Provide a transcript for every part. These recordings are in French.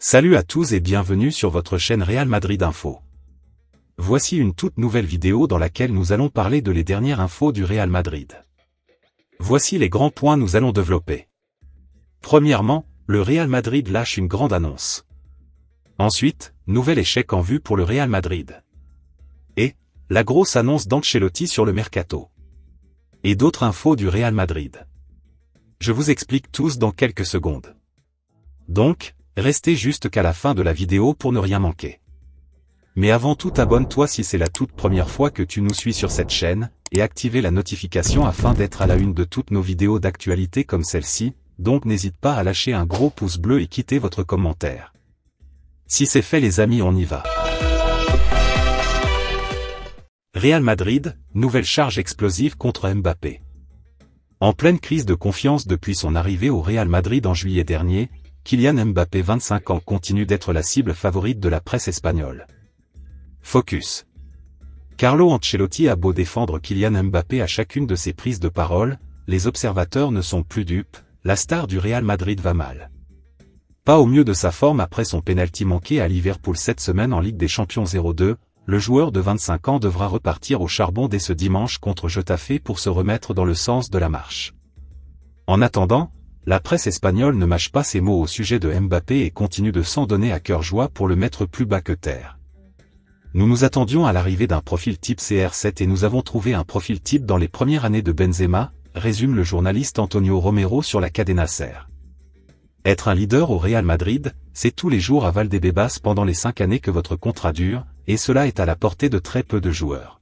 Salut à tous et bienvenue sur votre chaîne Real Madrid Info. Voici une toute nouvelle vidéo dans laquelle nous allons parler de les dernières infos du Real Madrid. Voici les grands points nous allons développer. Premièrement, le Real Madrid lâche une grande annonce. Ensuite, nouvel échec en vue pour le Real Madrid. Et, la grosse annonce d'Ancelotti sur le mercato. Et d'autres infos du Real Madrid. Je vous explique tous dans quelques secondes. Donc, restez juste qu'à la fin de la vidéo pour ne rien manquer. Mais avant tout, abonne-toi si c'est la toute première fois que tu nous suis sur cette chaîne, et activez la notification afin d'être à la une de toutes nos vidéos d'actualité comme celle-ci, donc n'hésite pas à lâcher un gros pouce bleu et quitter votre commentaire. Si c'est fait les amis, on y va. Real Madrid, nouvelle charge explosive contre Mbappé. En pleine crise de confiance depuis son arrivée au Real Madrid en juillet dernier, Kylian Mbappé 25 ans continue d'être la cible favorite de la presse espagnole. Focus. Carlo Ancelotti a beau défendre Kylian Mbappé à chacune de ses prises de parole, les observateurs ne sont plus dupes, la star du Real Madrid va mal. Pas au mieux de sa forme après son pénalty manqué à Liverpool cette semaine en Ligue des Champions 0-2, le joueur de 25 ans devra repartir au charbon dès ce dimanche contre Getafe pour se remettre dans le sens de la marche. En attendant, la presse espagnole ne mâche pas ses mots au sujet de Mbappé et continue de s'en donner à cœur joie pour le mettre plus bas que terre. Nous nous attendions à l'arrivée d'un profil type CR7 et nous avons trouvé un profil type dans les premières années de Benzema, résume le journaliste Antonio Romero sur la Cadena Ser. Être un leader au Real Madrid, c'est tous les jours à Valdebebas pendant les 5 années que votre contrat dure, et cela est à la portée de très peu de joueurs.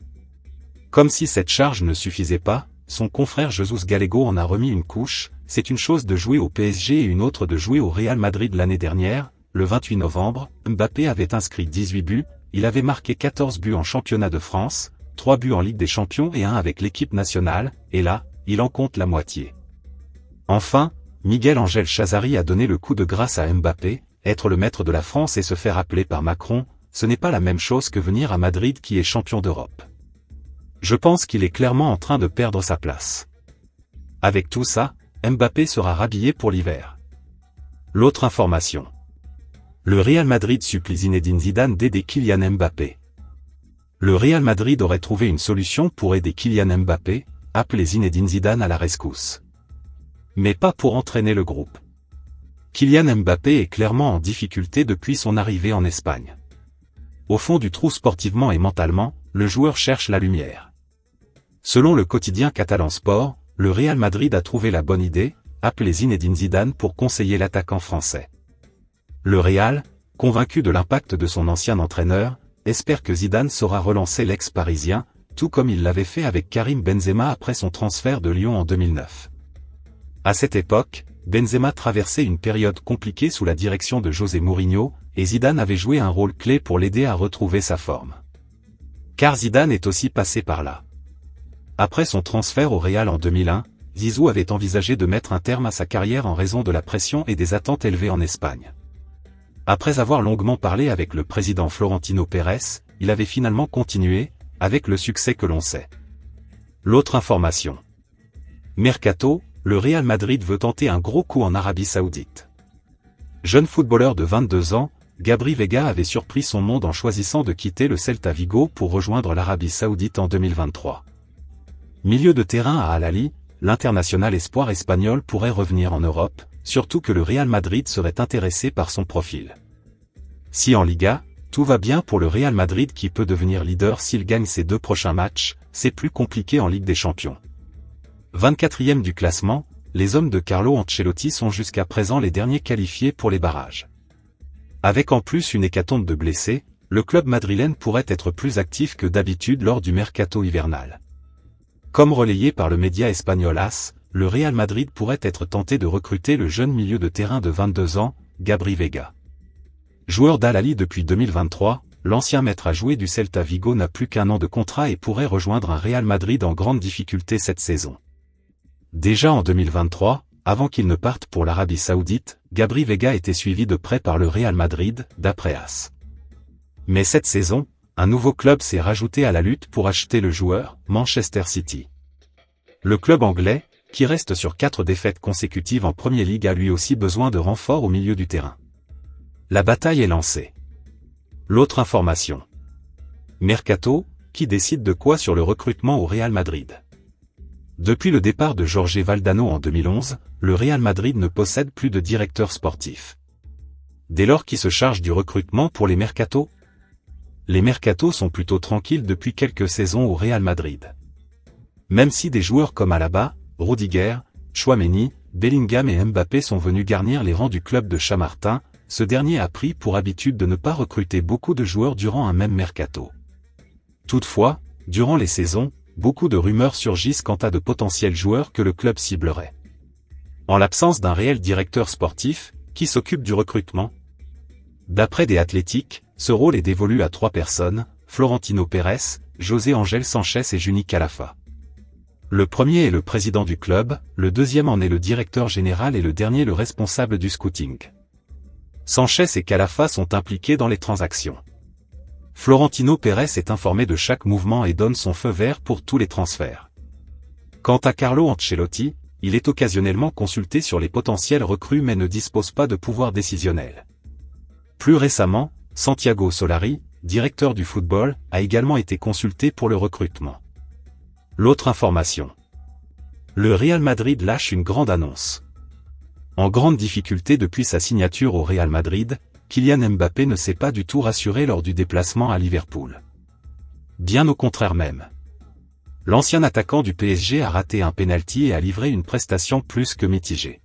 Comme si cette charge ne suffisait pas, son confrère Jesus Gallego en a remis une couche. C'est une chose de jouer au PSG et une autre de jouer au Real Madrid l'année dernière. Le 28 novembre, Mbappé avait inscrit 18 buts, il avait marqué 14 buts en championnat de France, 3 buts en Ligue des Champions et 1 avec l'équipe nationale, et là, il en compte la moitié. Enfin, Miguel Ángel Chazari a donné le coup de grâce à Mbappé, être le maître de la France et se faire appeler par Macron, ce n'est pas la même chose que venir à Madrid qui est champion d'Europe. Je pense qu'il est clairement en train de perdre sa place. Avec tout ça, Mbappé sera rhabillé pour l'hiver. L'autre information. Le Real Madrid supplie Zinedine Zidane d'aider Kylian Mbappé. Le Real Madrid aurait trouvé une solution pour aider Kylian Mbappé, appelé Zinedine Zidane à la rescousse. Mais pas pour entraîner le groupe. Kylian Mbappé est clairement en difficulté depuis son arrivée en Espagne. Au fond du trou sportivement et mentalement, le joueur cherche la lumière. Selon le quotidien catalan Sport, le Real Madrid a trouvé la bonne idée, appeler Zinedine Zidane pour conseiller l'attaquant français. Le Real, convaincu de l'impact de son ancien entraîneur, espère que Zidane saura relancer l'ex-parisien, tout comme il l'avait fait avec Karim Benzema après son transfert de Lyon en 2009. À cette époque, Benzema traversait une période compliquée sous la direction de José Mourinho, et Zidane avait joué un rôle clé pour l'aider à retrouver sa forme. Car Zidane est aussi passé par là. Après son transfert au Real en 2001, Zizou avait envisagé de mettre un terme à sa carrière en raison de la pression et des attentes élevées en Espagne. Après avoir longuement parlé avec le président Florentino Pérez, il avait finalement continué, avec le succès que l'on sait. L'autre information. Mercato, le Real Madrid veut tenter un gros coup en Arabie Saoudite. Jeune footballeur de 22 ans, Gabri Veiga avait surpris son monde en choisissant de quitter le Celta Vigo pour rejoindre l'Arabie Saoudite en 2023. Milieu de terrain à Al-Ahly, l'international espoir espagnol pourrait revenir en Europe, surtout que le Real Madrid serait intéressé par son profil. Si en Liga, tout va bien pour le Real Madrid qui peut devenir leader s'il gagne ses 2 prochains matchs, c'est plus compliqué en Ligue des Champions. 24e du classement, les hommes de Carlo Ancelotti sont jusqu'à présent les derniers qualifiés pour les barrages. Avec en plus une hécatombe de blessés, le club madrilène pourrait être plus actif que d'habitude lors du mercato hivernal. Comme relayé par le média espagnol AS, le Real Madrid pourrait être tenté de recruter le jeune milieu de terrain de 22 ans, Gabri Veiga. Joueur d'Al-Ahly depuis 2023, l'ancien maître à jouer du Celta Vigo n'a plus qu'1 an de contrat et pourrait rejoindre un Real Madrid en grande difficulté cette saison. Déjà en 2023, avant qu'il ne parte pour l'Arabie Saoudite, Gabri Veiga était suivi de près par le Real Madrid, d'après AS. Mais cette saison, un nouveau club s'est rajouté à la lutte pour acheter le joueur, Manchester City. Le club anglais, qui reste sur 4 défaites consécutives en Premier League, a lui aussi besoin de renforts au milieu du terrain. La bataille est lancée. L'autre information. Mercato, qui décide de quoi sur le recrutement au Real Madrid? Depuis le départ de Jorge Valdano en 2011, le Real Madrid ne possède plus de directeur sportif. Dès lors, qui se charge du recrutement pour les mercatos? Les mercatos sont plutôt tranquilles depuis quelques saisons au Real Madrid. Même si des joueurs comme Alaba, Rudiger, Tchouaméni, Bellingham et Mbappé sont venus garnir les rangs du club de Chamartin, ce dernier a pris pour habitude de ne pas recruter beaucoup de joueurs durant un même mercato. Toutefois, durant les saisons, beaucoup de rumeurs surgissent quant à de potentiels joueurs que le club ciblerait. En l'absence d'un réel directeur sportif, qui s'occupe du recrutement? D'après The Athletic, ce rôle est dévolu à 3 personnes, Florentino Pérez, José Ángel Sánchez et Juni Calafa. Le premier est le président du club, le deuxième en est le directeur général et le dernier le responsable du scouting. Sánchez et Calafa sont impliqués dans les transactions. Florentino Pérez est informé de chaque mouvement et donne son feu vert pour tous les transferts. Quant à Carlo Ancelotti, il est occasionnellement consulté sur les potentielles recrues mais ne dispose pas de pouvoir décisionnel. Plus récemment, Santiago Solari, directeur du football, a également été consulté pour le recrutement. L'autre information. Le Real Madrid lâche une grande annonce. En grande difficulté depuis sa signature au Real Madrid, Kylian Mbappé ne s'est pas du tout rassuré lors du déplacement à Liverpool. Bien au contraire même. L'ancien attaquant du PSG a raté un penalty et a livré une prestation plus que mitigée.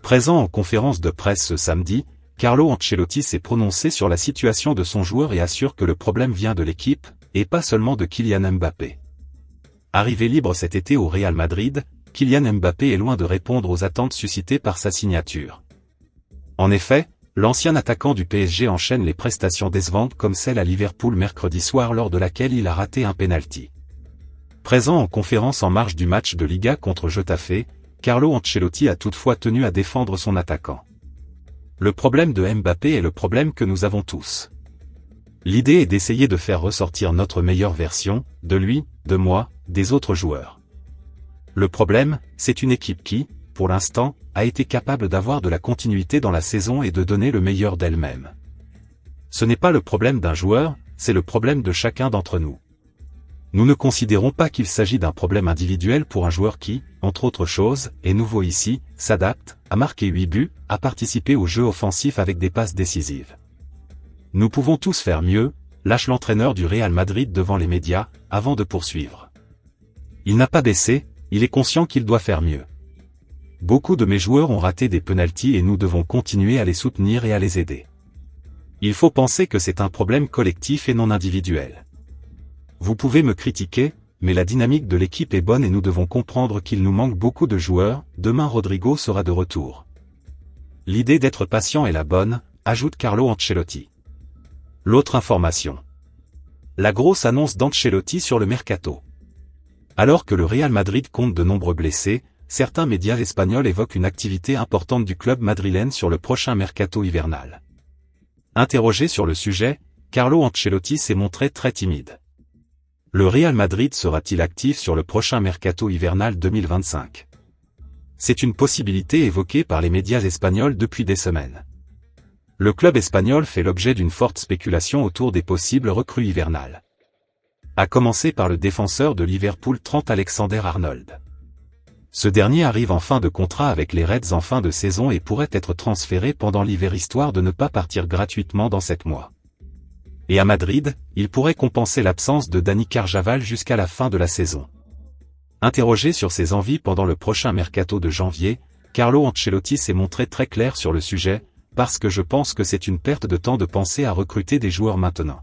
Présent en conférence de presse ce samedi, Carlo Ancelotti s'est prononcé sur la situation de son joueur et assure que le problème vient de l'équipe, et pas seulement de Kylian Mbappé. Arrivé libre cet été au Real Madrid, Kylian Mbappé est loin de répondre aux attentes suscitées par sa signature. En effet, l'ancien attaquant du PSG enchaîne les prestations décevantes comme celle à Liverpool mercredi soir lors de laquelle il a raté un penalty. Présent en conférence en marge du match de Liga contre Getafe, Carlo Ancelotti a toutefois tenu à défendre son attaquant. Le problème de Mbappé est le problème que nous avons tous. L'idée est d'essayer de faire ressortir notre meilleure version, de lui, de moi, des autres joueurs. Le problème, c'est une équipe qui, pour l'instant, a été capable d'avoir de la continuité dans la saison et de donner le meilleur d'elle-même. Ce n'est pas le problème d'un joueur, c'est le problème de chacun d'entre nous. Nous ne considérons pas qu'il s'agit d'un problème individuel pour un joueur qui, entre autres choses, est nouveau ici, s'adapte, a marqué 8 buts, a participé au jeu offensif avec des passes décisives. Nous pouvons tous faire mieux, lâche l'entraîneur du Real Madrid devant les médias, avant de poursuivre. Il n'a pas baissé, il est conscient qu'il doit faire mieux. Beaucoup de mes joueurs ont raté des penaltys et nous devons continuer à les soutenir et à les aider. Il faut penser que c'est un problème collectif et non individuel. Vous pouvez me critiquer, mais la dynamique de l'équipe est bonne et nous devons comprendre qu'il nous manque beaucoup de joueurs, demain Rodrigo sera de retour. L'idée d'être patient est la bonne, ajoute Carlo Ancelotti. L'autre information. La grosse annonce d'Ancelotti sur le mercato. Alors que le Real Madrid compte de nombreux blessés, certains médias espagnols évoquent une activité importante du club madrilène sur le prochain mercato hivernal. Interrogé sur le sujet, Carlo Ancelotti s'est montré très timide. Le Real Madrid sera-t-il actif sur le prochain mercato hivernal 2025? C'est une possibilité évoquée par les médias espagnols depuis des semaines. Le club espagnol fait l'objet d'une forte spéculation autour des possibles recrues hivernales. À commencer par le défenseur de Liverpool Trent Alexander-Arnold. Ce dernier arrive en fin de contrat avec les Reds en fin de saison et pourrait être transféré pendant l'hiver histoire de ne pas partir gratuitement dans 7 mois. Et à Madrid, il pourrait compenser l'absence de Dani Carvajal jusqu'à la fin de la saison. Interrogé sur ses envies pendant le prochain mercato de janvier, Carlo Ancelotti s'est montré très clair sur le sujet, parce que je pense que c'est une perte de temps de penser à recruter des joueurs maintenant.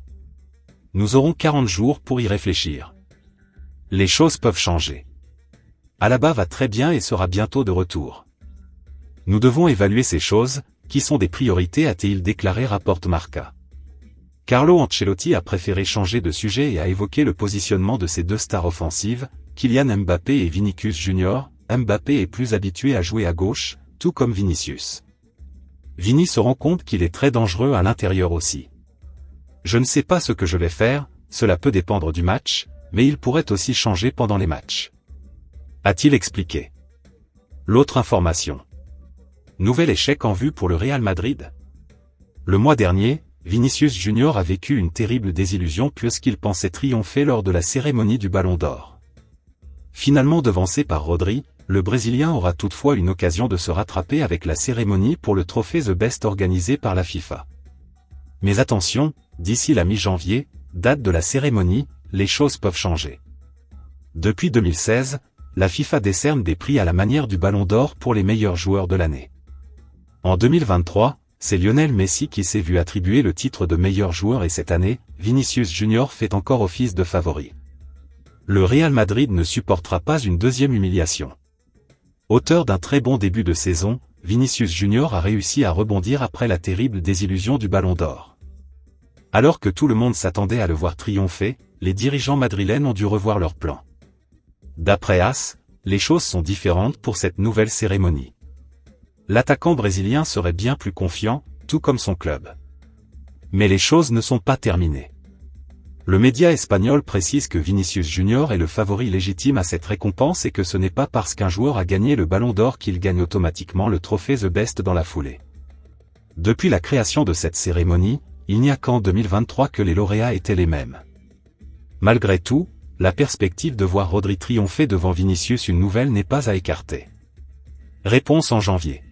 Nous aurons 40 jours pour y réfléchir. Les choses peuvent changer. Alaba va très bien et sera bientôt de retour. Nous devons évaluer ces choses, qui sont des priorités, a-t-il déclaré, rapporte Marca. Carlo Ancelotti a préféré changer de sujet et a évoqué le positionnement de ses deux stars offensives, Kylian Mbappé et Vinicius Junior. Mbappé est plus habitué à jouer à gauche, tout comme Vinicius. Vini se rend compte qu'il est très dangereux à l'intérieur aussi. Je ne sais pas ce que je vais faire, cela peut dépendre du match, mais il pourrait aussi changer pendant les matchs. A-t-il expliqué. L'autre information. Nouvel échec en vue pour le Real Madrid. Le mois dernier, Vinicius Junior a vécu une terrible désillusion puisqu'il pensait triompher lors de la cérémonie du Ballon d'Or. Finalement devancé par Rodri, le Brésilien aura toutefois une occasion de se rattraper avec la cérémonie pour le trophée The Best organisé par la FIFA. Mais attention, d'ici la mi-janvier, date de la cérémonie, les choses peuvent changer. Depuis 2016, la FIFA décerne des prix à la manière du Ballon d'Or pour les meilleurs joueurs de l'année. En 2023, c'est Lionel Messi qui s'est vu attribuer le titre de meilleur joueur et cette année, Vinicius Junior fait encore office de favori. Le Real Madrid ne supportera pas une deuxième humiliation. Auteur d'un très bon début de saison, Vinicius Junior a réussi à rebondir après la terrible désillusion du Ballon d'Or. Alors que tout le monde s'attendait à le voir triompher, les dirigeants madrilènes ont dû revoir leur plan. D'après AS, les choses sont différentes pour cette nouvelle cérémonie. L'attaquant brésilien serait bien plus confiant, tout comme son club. Mais les choses ne sont pas terminées. Le média espagnol précise que Vinicius Junior est le favori légitime à cette récompense et que ce n'est pas parce qu'un joueur a gagné le Ballon d'Or qu'il gagne automatiquement le trophée The Best dans la foulée. Depuis la création de cette cérémonie, il n'y a qu'en 2023 que les lauréats étaient les mêmes. Malgré tout, la perspective de voir Rodri triompher devant Vinicius une nouvelle n'est pas à écarter. Réponse en janvier.